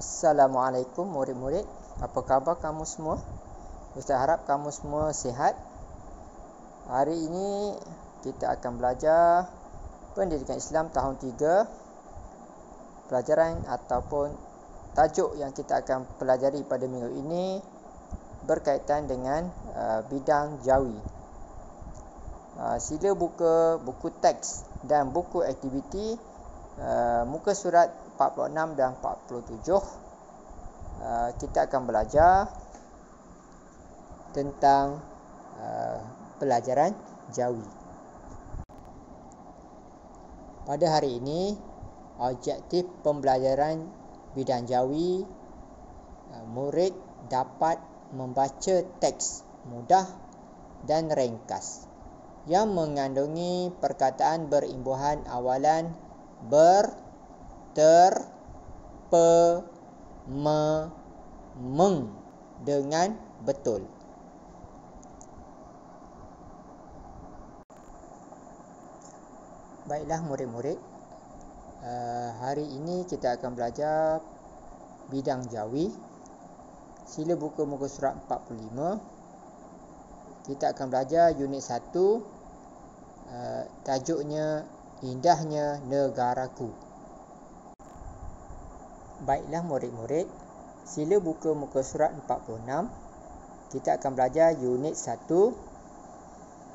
Assalamualaikum murid-murid. Apa khabar kamu semua? Ustaz harap kamu semua sihat. Hari ini kita akan belajar Pendidikan Islam tahun 3. Pelajaran ataupun tajuk yang kita akan pelajari pada minggu ini berkaitan dengan bidang jawi. Sila buka buku teks dan buku aktiviti muka surat 46 dan 47. Kita akan belajar tentang pelajaran jawi. Pada hari ini, objektif pembelajaran bidang jawi, murid dapat membaca teks mudah dan ringkas yang mengandungi perkataan berimbuhan awalan ber, ter, pe, me, meng dengan betul. Baiklah murid-murid, hari ini kita akan belajar bidang jawi. Sila buka muka surat 45. Kita akan belajar unit 1, tajuknya Indahnya Negaraku. Baiklah murid-murid, sila buka muka surat 46. Kita akan belajar unit 1.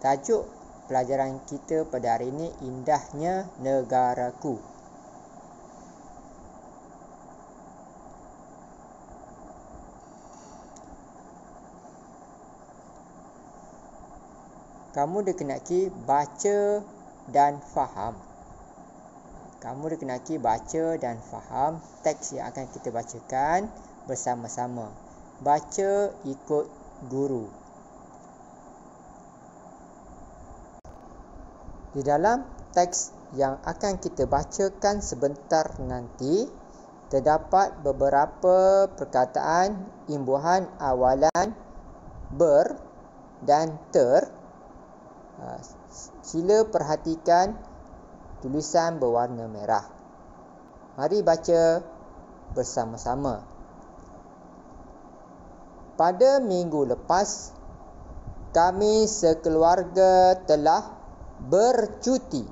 Tajuk pelajaran kita pada hari ini Indahnya Negaraku. Kamu dikenaki baca dan faham. Kamu dikenaki baca dan faham teks yang akan kita bacakan bersama-sama. Baca ikut guru. Di dalam teks yang akan kita bacakan sebentar nanti, terdapat beberapa perkataan imbuhan awalan ber dan ter. Sila perhatikan tulisan berwarna merah. Mari baca bersama-sama. Pada minggu lepas, kami sekeluarga telah bercuti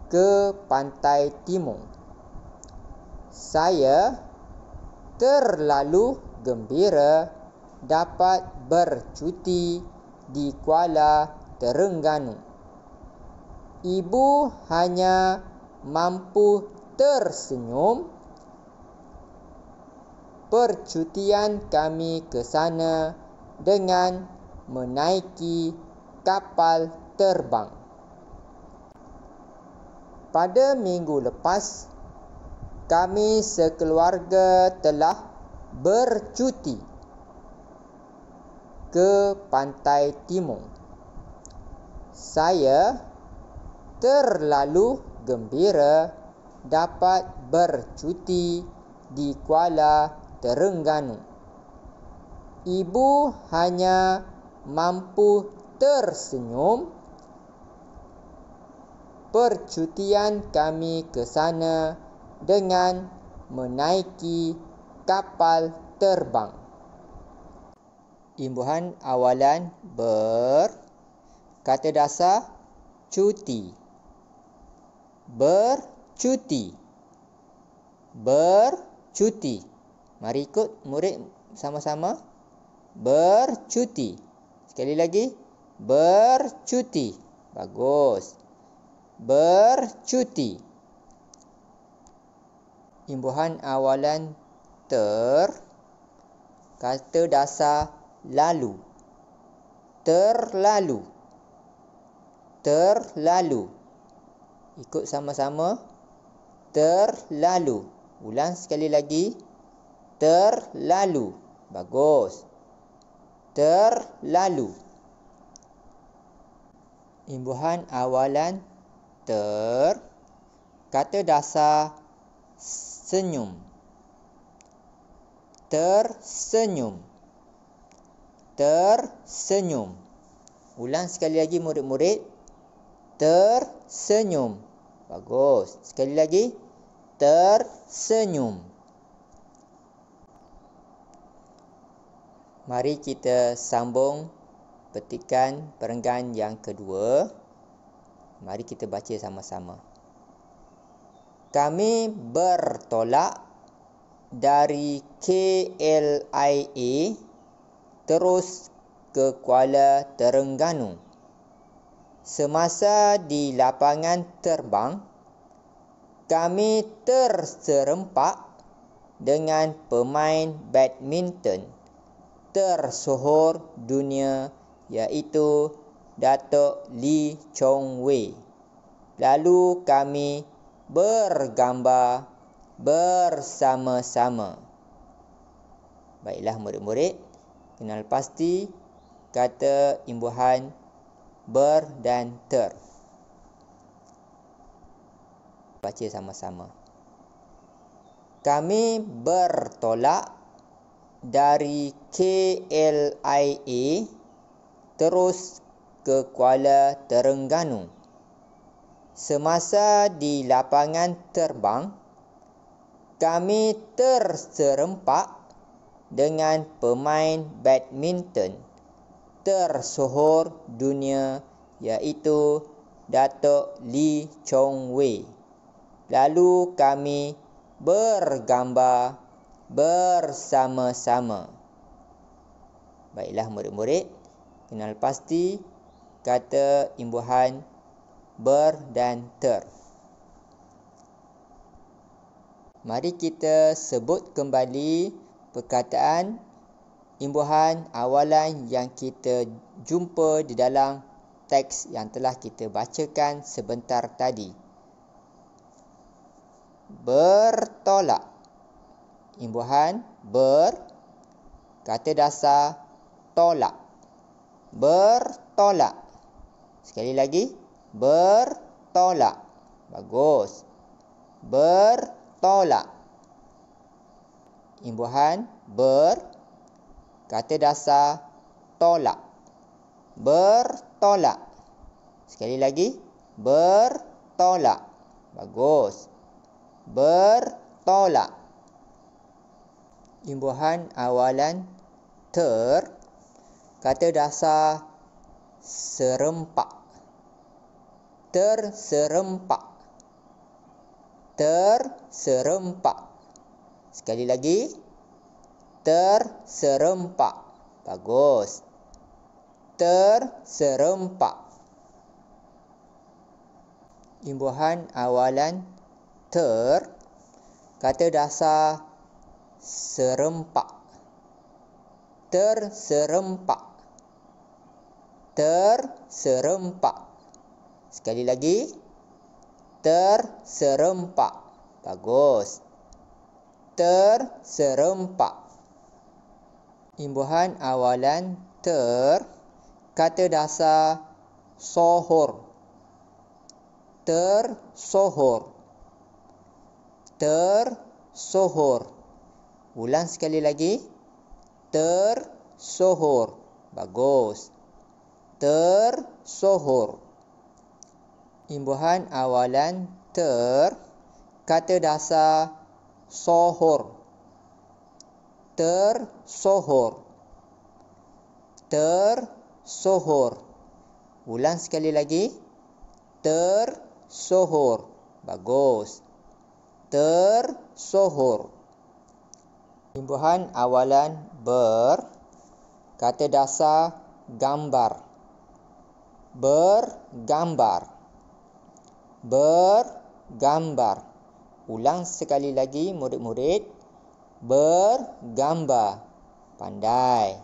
ke pantai timur. Saya terlalu gembira dapat bercuti di Kuala Terengganu. Ibu hanya mampu tersenyum. Percutian kami ke sana dengan menaiki kapal terbang. Pada minggu lepas, kami sekeluarga telah bercuti ke pantai timur. Saya terlalu gembira dapat bercuti di Kuala Terengganu. Ibu hanya mampu tersenyum. Percutian kami ke sana dengan menaiki kapal terbang. Imbuhan awalan ber, kata dasar cuti. Bercuti. Bercuti. Mari ikut murid sama-sama. Bercuti. Sekali lagi. Bercuti. Bagus. Bercuti. Imbuhan awalan ter, kata dasar lalu. Terlalu. Terlalu. Ikut sama-sama. Terlalu. Ulang sekali lagi. Terlalu. Bagus. Terlalu. Imbuhan awalan ter, kata dasar senyum. Tersenyum. Tersenyum. Ulang sekali lagi murid-murid. Tersenyum. Bagus. Sekali lagi. Tersenyum. Mari kita sambung petikan perenggan yang kedua. Mari kita baca sama-sama. Kami bertolak dari KLIA terus ke Kuala Terengganu. Semasa di lapangan terbang, kami terserempak dengan pemain badminton tersohor dunia iaitu Datuk Lee Chong Wei. Lalu kami bergambar bersama-sama. Baiklah murid-murid, kenal pasti kata imbuhan ber dan ter. Baca sama-sama. Kami bertolak dari KLIA terus ke Kuala Terengganu. Semasa di lapangan terbang, kami terserempak dengan pemain badminton tersohor dunia iaitu Datuk Lee Chong Wei. Lalu kami bergambar bersama-sama. Baiklah murid-murid, kenal pasti kata imbuhan ber dan ter. Mari kita sebut kembali perkataan imbuhan awalan yang kita jumpa di dalam teks yang telah kita bacakan sebentar tadi. Bertolak. Imbuhan ber, kata dasar tolak. Bertolak. Sekali lagi, bertolak. Bagus. Bertolak. Imbuhan ber, kata dasar tolak. Bertolak. Sekali lagi, bertolak. Bagus. Bertolak. Imbuhan awalan ter, kata dasar serempak. Terserempak. Terserempak. Sekali lagi, terserempak. Bagus. Terserempak. Imbuhan awalan ter, kata dasar serempak. Terserempak. Terserempak. Sekali lagi, terserempak. Bagus. Terserempak. Imbuhan awalan ter, kata dasar sohor. Tersohor. Tersohor. Ulang sekali lagi. Tersohor. Bagus. Tersohor. Imbuhan awalan ter, kata dasar sohor. Tersohor. Tersohor. Ulang sekali lagi. Tersohor. Bagus. Tersohor. Imbuhan awalan ber, kata dasar gambar. Bergambar. Bergambar. Ulang sekali lagi murid-murid. Bergambar. Pandai.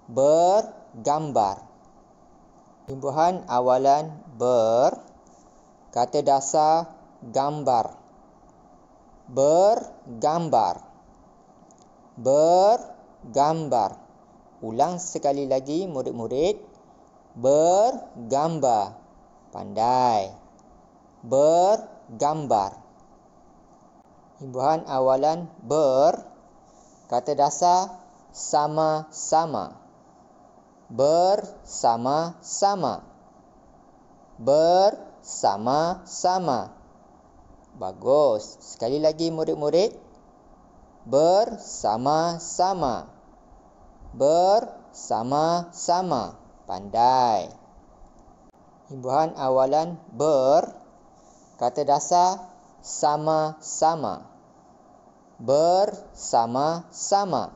Bergambar. Imbuhan awalan ber, kata dasar gambar. Bergambar. Bergambar. Ulang sekali lagi murid-murid. Bergambar. Pandai. Bergambar. Imbuhan awalan ber, kata dasar sama-sama. Bersama-sama. Bersama-sama. Bagus. Sekali lagi murid-murid. Bersama-sama. bersama-sama. Pandai. Imbuhan awalan ber, kata dasar sama-sama. Bersama-sama.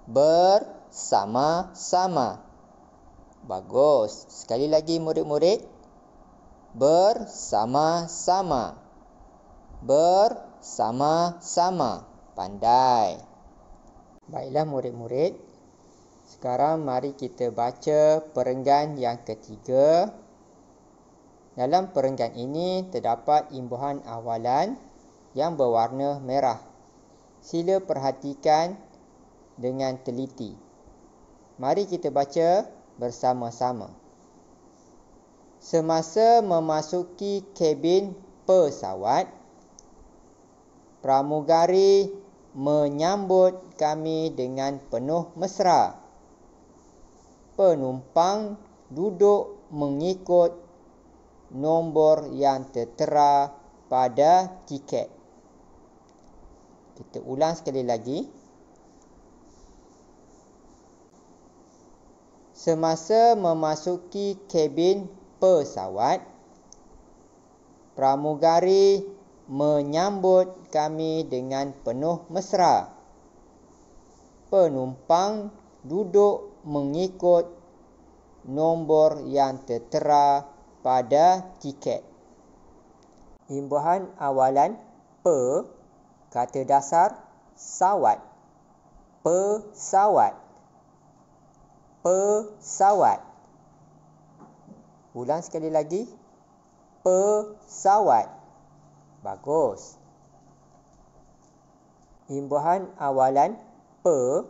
Bersama-sama. Bagus. Sekali lagi murid-murid. Bersama-sama. Bersama-sama. Pandai. Baiklah murid-murid. Sekarang mari kita baca perenggan yang ketiga. Dalam perenggan ini terdapat imbuhan awalan yang berwarna merah. Sila perhatikan dengan teliti. Mari kita baca bersama-sama. Semasa memasuki kabin pesawat, pramugari menyambut kami dengan penuh mesra. Penumpang duduk mengikut nombor yang tertera pada tiket. Kita ulang sekali lagi. Semasa memasuki kabin pesawat, pramugari menyambut kami dengan penuh mesra. Penumpang duduk mengikut nombor yang tertera pada tiket. Imbuhan awalan pe, kata dasar sawat. Pesawat. Pesawat. Ulang sekali lagi. Pesawat. Bagus. Imbuhan awalan pe,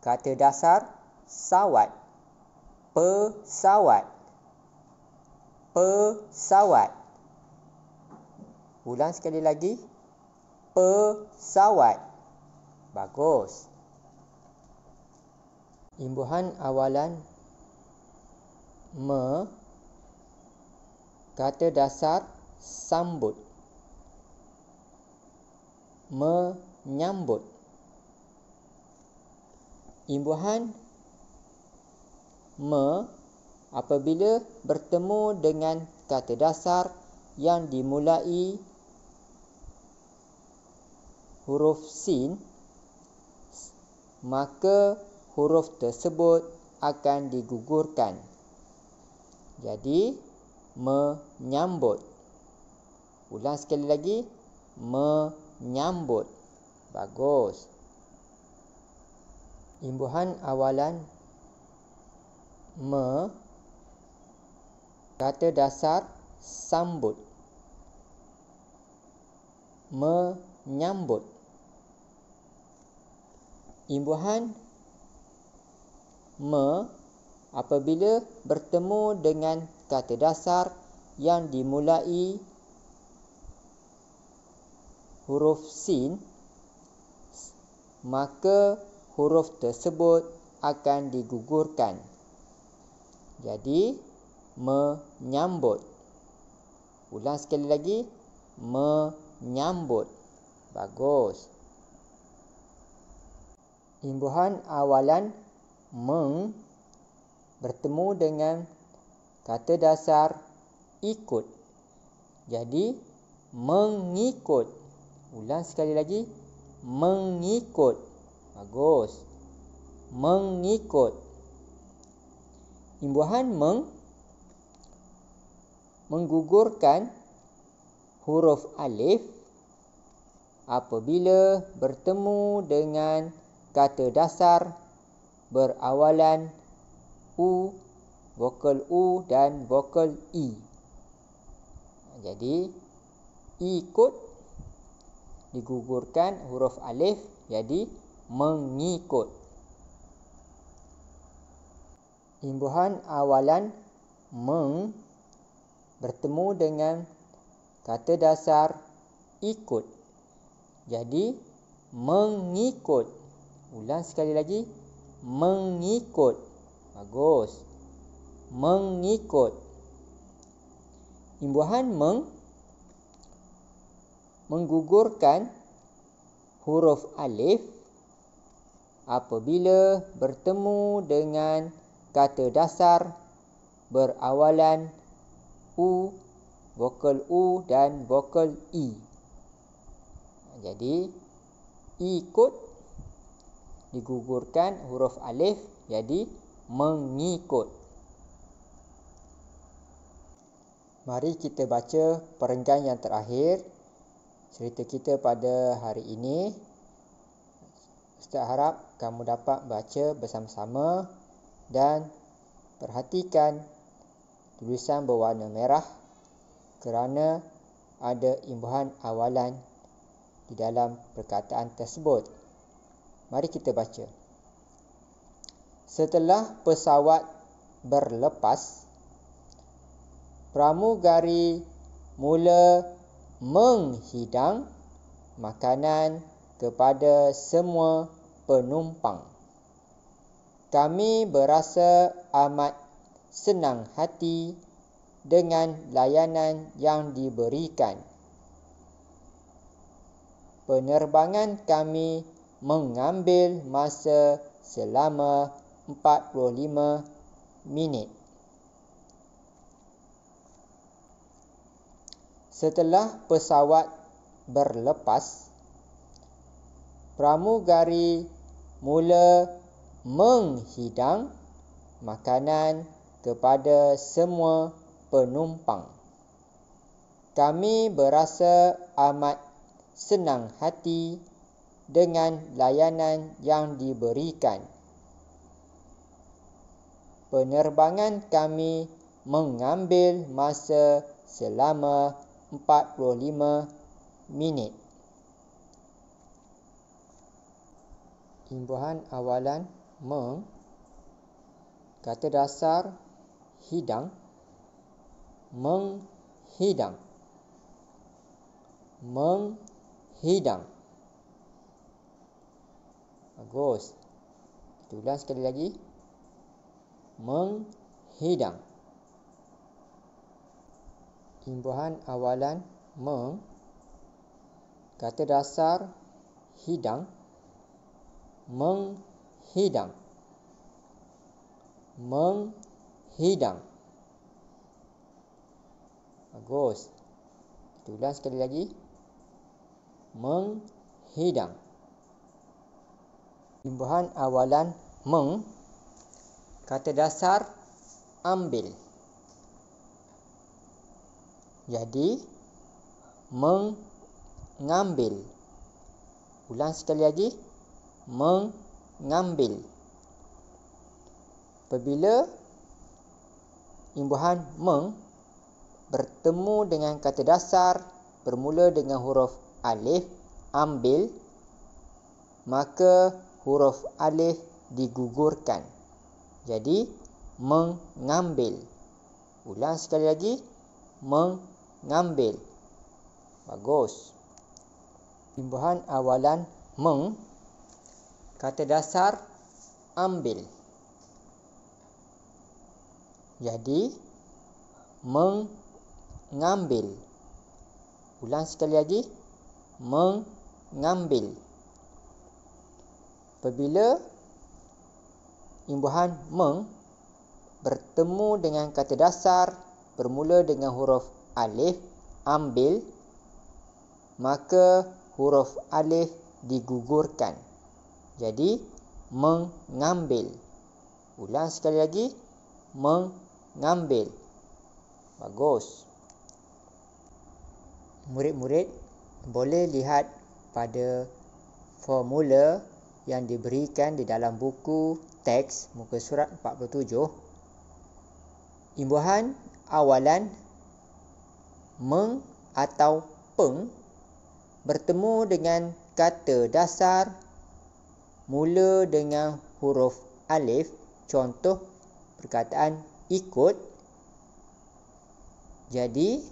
kata dasar sawat. Pesawat. Pesawat. Ulang sekali lagi. Pesawat. Bagus. Imbuhan awalan me, kata dasar sambut. Menyambut. Imbuhan me apabila bertemu dengan kata dasar yang dimulai huruf sin, maka huruf tersebut akan digugurkan. Jadi, menyambut. Ulang sekali lagi. Menyambut. Bagus. Imbuhan awalan me, kata dasar sambut. Menyambut. Imbuhan me apabila bertemu dengan kata dasar yang dimulai huruf sin, maka huruf tersebut akan digugurkan. Jadi, menyambut. Ulang sekali lagi. Menyambut. Bagus. Imbuhan awalan meng bertemu dengan kata dasar ikut. Jadi, mengikut. Ulang sekali lagi. Mengikut. Bagus. Mengikut. Imbuhan meng menggugurkan huruf alif apabila bertemu dengan kata dasar berawalan u, vokal u dan vokal i. Jadi, ikut digugurkan huruf alif jadi mengikut. Imbuhan awalan meng bertemu dengan kata dasar ikut. Jadi, mengikut. Ulang sekali lagi. Mengikut. Bagus. Mengikut. Imbuhan meng menggugurkan huruf alif apabila bertemu dengan kata dasar berawalan U, vokal U dan vokal I. Jadi ikut digugurkan huruf alif jadi mengikut. Mari kita baca perenggan yang terakhir cerita kita pada hari ini. Ustaz harap kamu dapat baca bersama-sama dan perhatikan tulisan berwarna merah kerana ada imbuhan awalan di dalam perkataan tersebut. Mari kita baca. Setelah pesawat berlepas, pramugari mula menghidang makanan kepada semua penumpang. Kami berasa amat senang hati dengan layanan yang diberikan. Penerbangan kami mengambil masa selama 45 minit. Setelah pesawat berlepas, pramugari mula menghidang makanan kepada semua penumpang. Kami berasa amat senang hati dengan layanan yang diberikan. Penerbangan kami mengambil masa selama 45 minit. Imbuhan awalan meng, kata dasar hidang, menghidang, menghidang. Bagus. Kita ulang sekali lagi. Menghidang. Imbuhan awalan meng, kata dasar hidang, menghidang, menghidang. Bagus. Kita ulang sekali lagi. Menghidang. Imbuhan awalan meng, kata dasar ambil. Jadi mengambil. Ulang sekali lagi. Mengambil. Apabila imbuhan meng bertemu dengan kata dasar bermula dengan huruf alif, ambil, maka huruf alif digugurkan. Jadi mengambil. Ulang sekali lagi. Mengambil. Bagus. Imbuhan awalan meng, kata dasar ambil. Jadi mengambil. Ulang sekali lagi. Mengambil. Apabila imbuhan meng bertemu dengan kata dasar bermula dengan huruf alif, ambil, maka huruf alif digugurkan. Jadi mengambil. Ulang sekali lagi. Mengambil. Bagus. Murid-murid boleh lihat pada formula yang diberikan di dalam buku teks muka surat 47. Imbuhan awalan meng atau peng bertemu dengan kata dasar mula dengan huruf alif. Contoh perkataan ikut. Jadi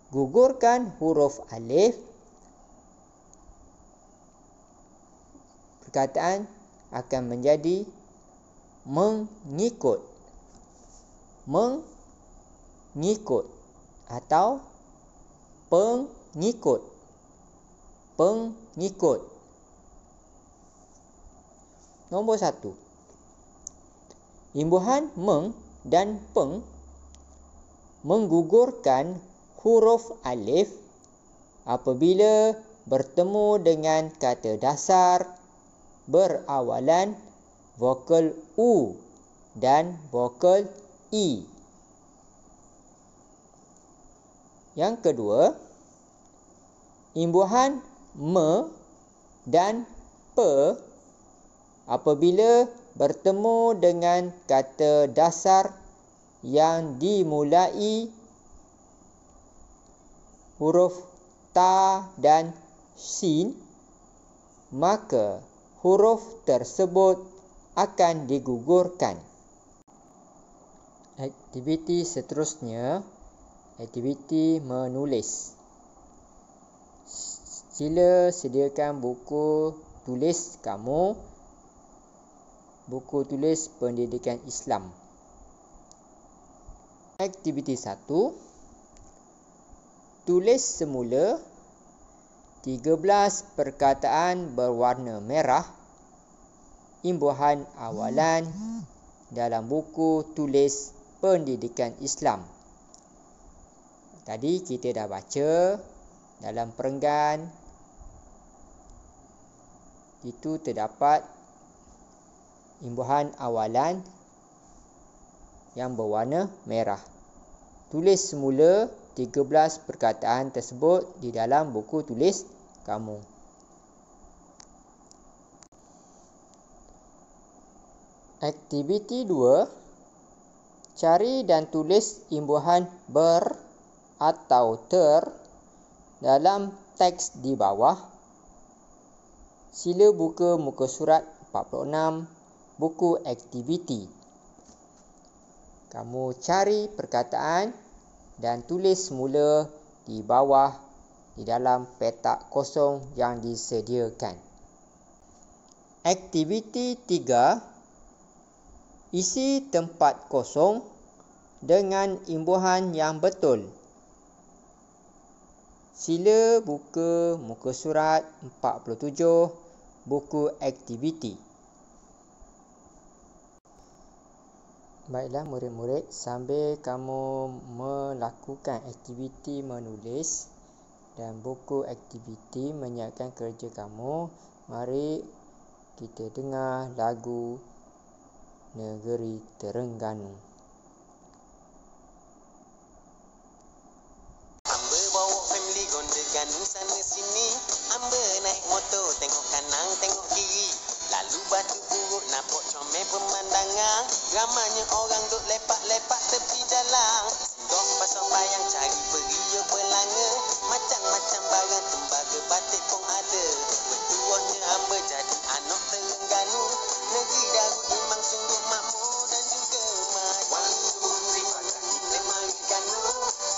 gugurkan huruf alif, perkataan akan menjadi mengikut. Mengikut atau pengikut. Pengikut. Nombor 1. Imbuhan meng dan peng menggugurkan huruf alif apabila bertemu dengan kata dasar berawalan vokal U dan vokal I. Yang kedua, imbuhan me dan pe apabila bertemu dengan kata dasar yang dimulai huruf ta dan sin, maka huruf tersebut akan digugurkan. Aktiviti seterusnya, aktiviti menulis. Sila sediakan buku tulis kamu, buku tulis pendidikan Islam. Aktiviti 1. Tulis semula 13 perkataan berwarna merah imbuhan awalan dalam buku tulis pendidikan Islam. Tadi kita dah baca dalam perenggan itu terdapat imbuhan awalan yang berwarna merah. Tulis semula 13 perkataan tersebut di dalam buku tulis kamu. Aktiviti 2. Cari dan tulis imbuhan ber atau ter dalam teks di bawah. Sila buka muka surat 46, buku aktiviti. Kamu cari perkataan dan tulis semula di bawah di dalam petak kosong yang disediakan. Aktiviti 3. Isi tempat kosong dengan imbuhan yang betul. Sila buka muka surat 47, buku aktiviti. Baiklah murid-murid, sambil kamu melakukan aktiviti menulis dan buku aktiviti menyiapkan kerja kamu, mari kita dengar lagu Negeri Terengganu. Amba bawa family gonda ganung sana sini. Amba naik motor tengok kanan tengok kiri. Lalu batu buruk nampak comel pemandangan. Ramainya orang duk lepak-lepak tepi jalan. Singgong pasang bayang cari beria belanga. Macam-macam barang tembaga batik pun ada. Bertuahnya amba jadi anak Terengganu. Negeri Darul Imam sungguh makmur dan juga maju. 1, 2, 3 macam kita mari Kanu.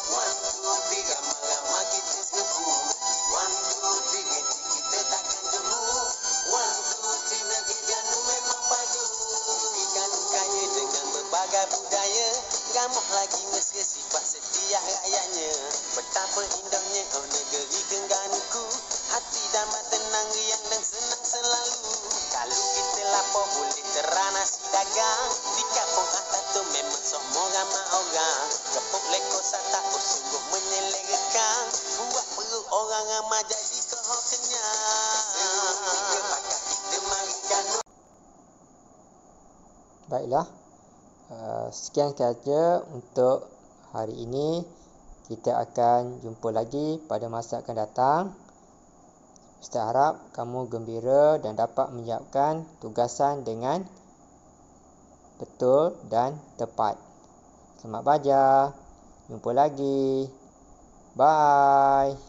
1, 2, 3 ramai-ramai kita serbu. 1, 2, 3 kita takkan dulu. 1, 2, 3 negeri Kanu memang padu. Negeri Kanu kaya dengan berbagai budaya. Ramah lagi mesra sifat setiap rakyatnya. Betapa indahnya oh negeri Terengganu. Hati damai tenang riang dan senang selalu. Kalau kita lapar boleh terang nasi dagang. Di kampung atas tu memang semua ramai orang. Kepuk lekor sata oh sungguh menyelerakan. Buat perut orang ramai jadi kohor kenyang. Kita mari Kanu. Baiklah, sekian sahaja untuk hari ini. Kita akan jumpa lagi pada masa akan datang. Ustaz harap kamu gembira dan dapat menyiapkan tugasan dengan betul dan tepat. Selamat belajar. Jumpa lagi. Bye.